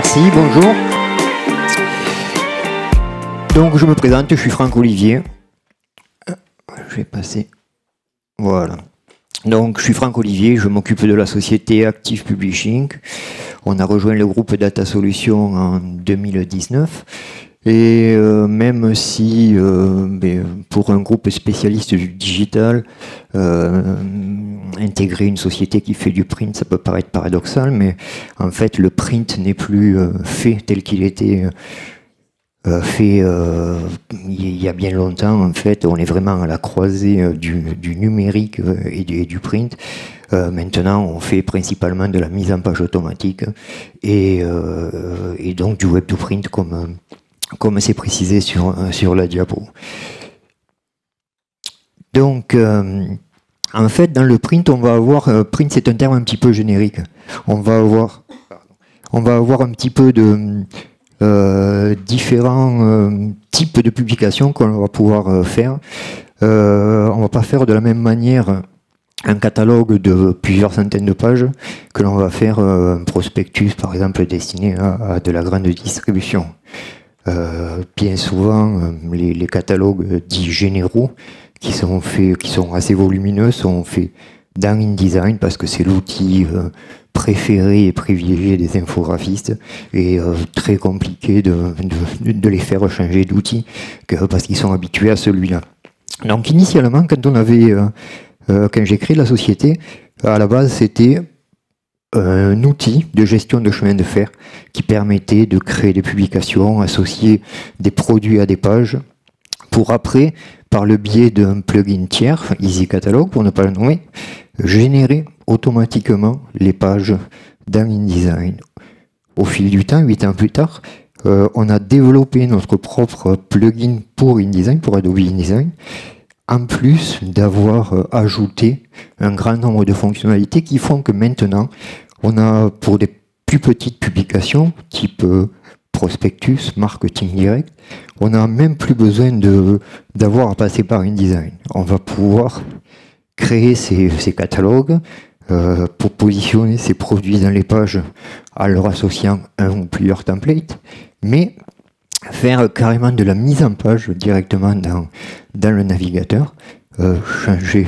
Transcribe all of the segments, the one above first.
Merci, bonjour. Donc je me présente, je suis Franck Olivier. Je vais passer. Voilà. Donc je suis Franck Olivier, je m'occupe de la société Active Publishing. On a rejoint le groupe Data Solutions en 2019. Et même si pour un groupe spécialiste du digital, intégrer une société qui fait du print, ça peut paraître paradoxal, mais en fait le print n'est plus fait tel qu'il était fait il y a bien longtemps. En fait, on est vraiment à la croisée du numérique et du print. Maintenant, on fait principalement de la mise en page automatique et donc du web to print comme c'est précisé sur la diapo. Donc, en fait, dans le print, on va avoir... print, c'est un terme un petit peu générique. On va avoir un petit peu de différents types de publications qu'on va pouvoir faire. On ne va pas faire de la même manière un catalogue de plusieurs centaines de pages que l'on va faire un prospectus, par exemple, destiné à de la grande distribution. Bien souvent, les catalogues dits généraux qui sont assez volumineux sont faits dans InDesign parce que c'est l'outil préféré et privilégié des infographistes et très compliqué de les faire changer d'outil parce qu'ils sont habitués à celui-là. Donc initialement, quand j'ai créé la société, à la base c'était un outil de gestion de chemin de fer qui permettait de créer des publications, associer des produits à des pages, pour après, par le biais d'un plugin tiers, Easy Catalog pour ne pas le nommer, générer automatiquement les pages dans InDesign. Au fil du temps, 8 ans plus tard, on a développé notre propre plugin pour InDesign, pour Adobe InDesign, en plus d'avoir ajouté un grand nombre de fonctionnalités qui font que maintenant, on a pour des plus petites publications, type prospectus, marketing direct, on n'a même plus besoin d'avoir à passer par InDesign. On va pouvoir créer ces catalogues pour positionner ces produits dans les pages en leur associant un ou plusieurs templates, mais faire carrément de la mise en page directement dans le navigateur, changer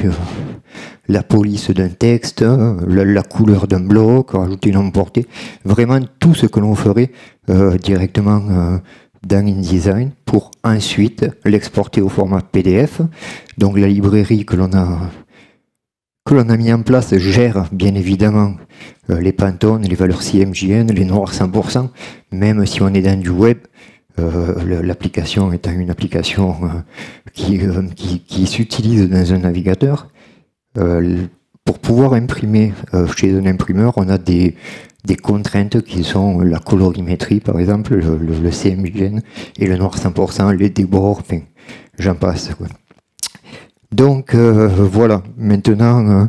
la police d'un texte, la couleur d'un bloc, rajouter une emportée, vraiment tout ce que l'on ferait directement dans InDesign pour ensuite l'exporter au format PDF. Donc la librairie que l'on a mis en place gère bien évidemment les Pantone, les valeurs CMJN, les noirs 100%, même si on est dans du web. L'application étant une application qui s'utilise dans un navigateur, pour pouvoir imprimer chez un imprimeur, on a des contraintes qui sont la colorimétrie par exemple, le CMYN et le noir 100%, les débords, enfin j'en passe quoi. Donc voilà, maintenant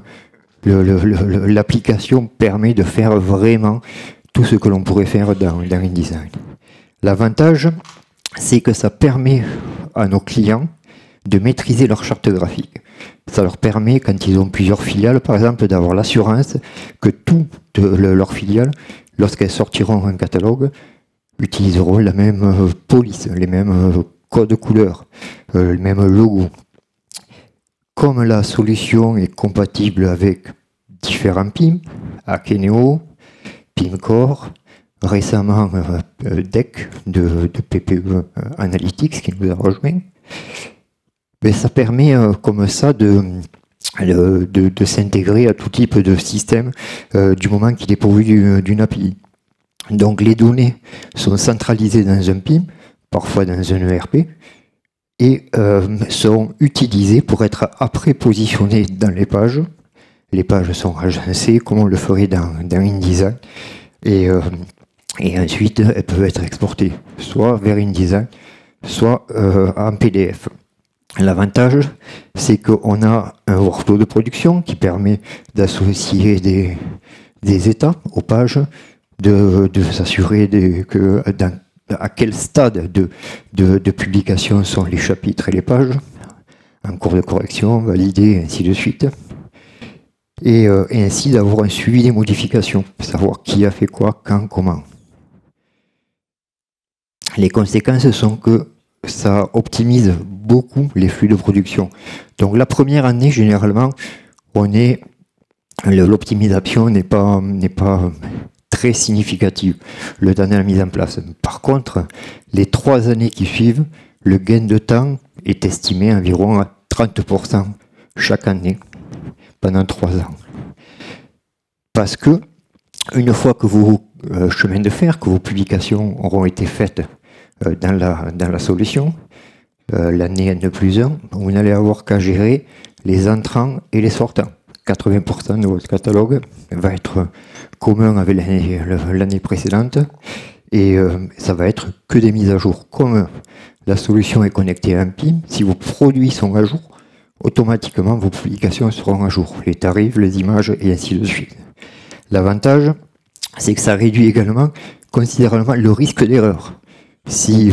l'application permet de faire vraiment tout ce que l'on pourrait faire dans InDesign. L'avantage, c'est que ça permet à nos clients de maîtriser leur charte graphique. Ça leur permet, quand ils ont plusieurs filiales, par exemple, d'avoir l'assurance que toutes leurs filiales, lorsqu'elles sortiront un catalogue, utiliseront la même police, les mêmes codes couleurs, le même logo. Comme la solution est compatible avec différents PIM, Akeneo, PIMcore, récemment DEC de PPE Analytics qui nous a rejoint, mais ça permet comme ça de s'intégrer à tout type de système du moment qu'il est pourvu d'une API. Donc les données sont centralisées dans un PIM, parfois dans un ERP, et sont utilisées pour être après positionnées dans les pages. Les pages sont agencées comme on le ferait dans InDesign, et ensuite elles peuvent être exportées soit vers InDesign, soit en PDF. L'avantage, c'est qu'on a un workflow de production qui permet d'associer des états aux pages, de s'assurer à quel stade de publication sont les chapitres et les pages, en cours de correction, validé, et ainsi de suite. Et ainsi d'avoir un suivi des modifications, savoir qui a fait quoi, quand, comment. Les conséquences sont que ça optimise beaucoup les flux de production. Donc la première année, généralement, l'optimisation n'est pas très significative, le temps de la mise en place. Par contre, les 3 années qui suivent, le gain de temps est estimé environ à 30% chaque année pendant 3 ans. Parce que, une fois que vos chemins de fer, que vos publications auront été faites dans la solution, l'année N+1, vous n'allez avoir qu'à gérer les entrants et les sortants. 80% de votre catalogue va être commun avec l'année précédente et ça va être que des mises à jour. Comme la solution est connectée à un PIM, si vos produits sont à jour, automatiquement vos publications seront à jour. Les tarifs, les images et ainsi de suite. L'avantage, c'est que ça réduit également considérablement le risque d'erreur. Si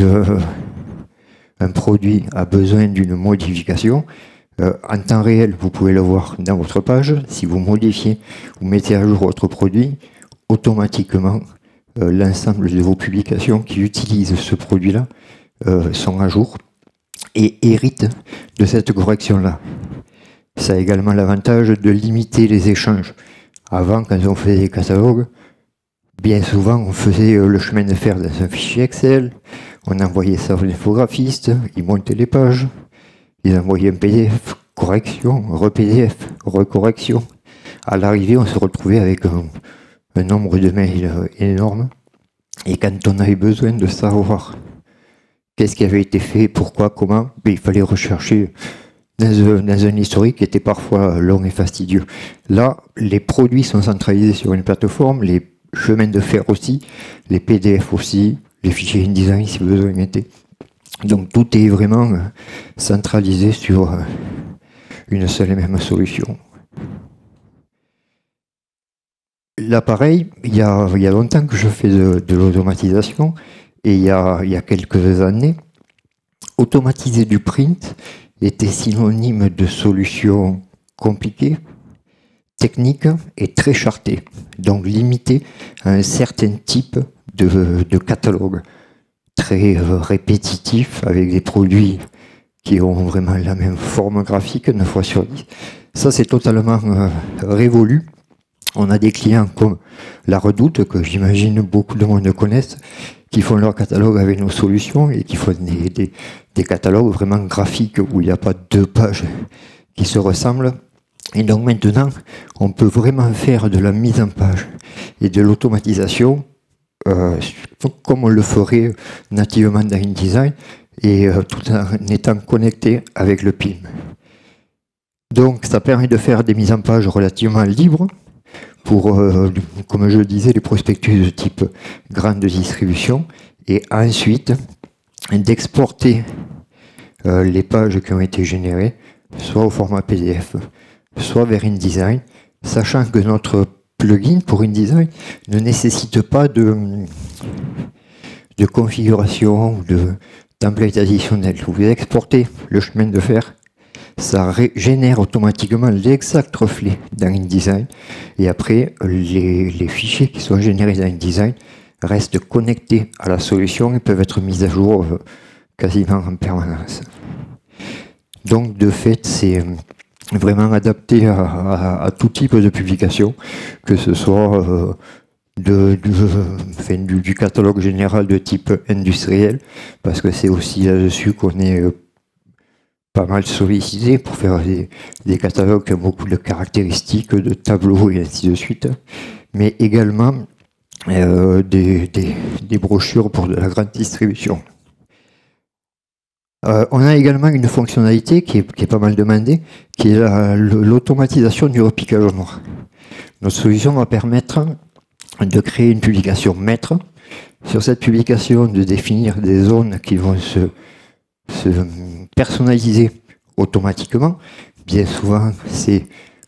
un produit a besoin d'une modification, en temps réel, vous pouvez le voir dans votre page. Si vous modifiez, vous mettez à jour votre produit, automatiquement, l'ensemble de vos publications qui utilisent ce produit-là sont à jour et héritent de cette correction-là. Ça a également l'avantage de limiter les échanges. Avant, quand on faisait des catalogues, bien souvent, on faisait le chemin de fer dans un fichier Excel, on envoyait ça aux infographistes, ils montaient les pages, ils envoyaient un PDF, correction, re-PDF, recorrection. À l'arrivée, on se retrouvait avec un nombre de mails énorme. Et quand on avait besoin de savoir qu'est-ce qui avait été fait, pourquoi, comment, il fallait rechercher dans un historique qui était parfois long et fastidieux. Là, les produits sont centralisés sur une plateforme, les chemins de fer aussi, les PDF aussi, les fichiers InDesign si besoin était. Donc tout est vraiment centralisé sur une seule et même solution. Là, pareil, il y a longtemps que je fais de l'automatisation et il y a quelques années, automatiser du print était synonyme de solution compliquée, technique et très chartée, donc limité à un certain type de catalogue, très répétitif, avec des produits qui ont vraiment la même forme graphique 9 fois sur 10. Ça, c'est totalement révolu. On a des clients comme La Redoute, que j'imagine beaucoup de monde connaissent, qui font leur catalogue avec nos solutions et qui font des catalogues vraiment graphiques où il n'y a pas 2 pages qui se ressemblent. Et donc maintenant, on peut vraiment faire de la mise en page et de l'automatisation comme on le ferait nativement dans InDesign et tout en étant connecté avec le PIM. Donc ça permet de faire des mises en page relativement libres pour, comme je le disais, les prospectus de type grande distribution et ensuite d'exporter les pages qui ont été générées soit au format PDF, soit vers InDesign, sachant que notre plugin pour InDesign ne nécessite pas de configuration ou de template additionnel. Vous exportez le chemin de fer, ça génère automatiquement l'exact reflet dans InDesign et après les fichiers qui sont générés dans InDesign restent connectés à la solution et peuvent être mis à jour quasiment en permanence. Donc de fait, c'est vraiment adapté à tout type de publication, que ce soit du catalogue général de type industriel, parce que c'est aussi là-dessus qu'on est pas mal sollicité pour faire des catalogues qui ont beaucoup de caractéristiques, de tableaux et ainsi de suite, mais également des brochures pour de la grande distribution. On a également une fonctionnalité qui est pas mal demandée, qui est l'automatisation du repiquage noir. Notre solution va permettre de créer une publication maître. Sur cette publication, de définir des zones qui vont se personnaliser automatiquement. Bien souvent, c'est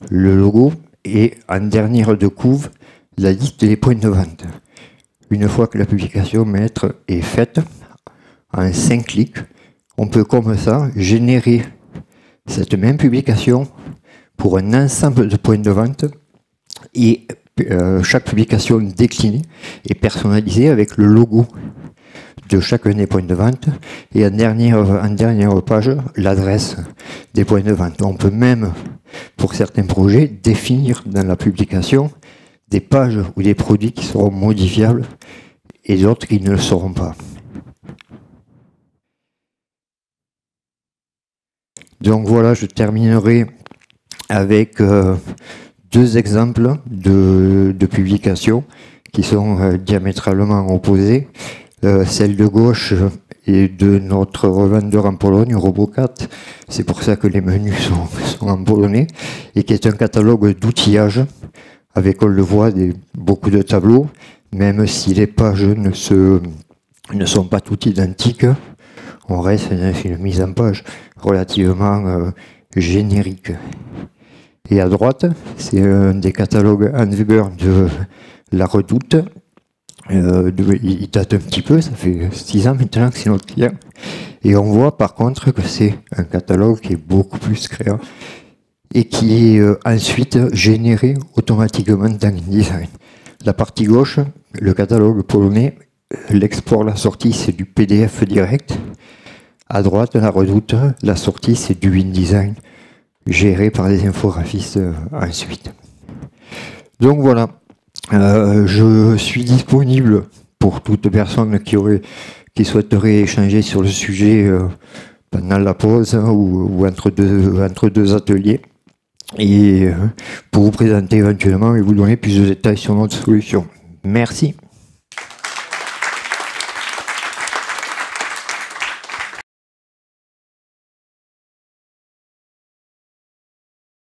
le logo et en dernière de couve, la liste des points de vente. Une fois que la publication maître est faite, en 5 clics, on peut comme ça générer cette même publication pour un ensemble de points de vente et chaque publication déclinée et personnalisée avec le logo de chacun des points de vente et en dernière page, l'adresse des points de vente. On peut même, pour certains projets, définir dans la publication des pages ou des produits qui seront modifiables et d'autres qui ne le seront pas. Donc voilà, je terminerai avec deux exemples de publications qui sont diamétralement opposés. Celle de gauche est de notre revendeur en Pologne, Robocat. C'est pour ça que les menus sont en polonais. Et qui est un catalogue d'outillage avec, on le voit, beaucoup de tableaux. Même si les pages ne sont pas toutes identiques, on reste dans une mise en page relativement générique. Et à droite, c'est un des catalogues en vigueur de La Redoute. Il date un petit peu, ça fait 6 ans maintenant que c'est notre client. Et on voit par contre que c'est un catalogue qui est beaucoup plus créant et qui est ensuite généré automatiquement dans InDesign. La partie gauche, le catalogue polonais, l'export, la sortie, c'est du PDF direct. À droite, La Redoute, la sortie, c'est du InDesign géré par des infographistes ensuite. Donc voilà. Je suis disponible pour toute personne qui souhaiterait échanger sur le sujet pendant la pause ou entre deux ateliers et pour vous présenter éventuellement et vous donner plus de détails sur notre solution. Merci.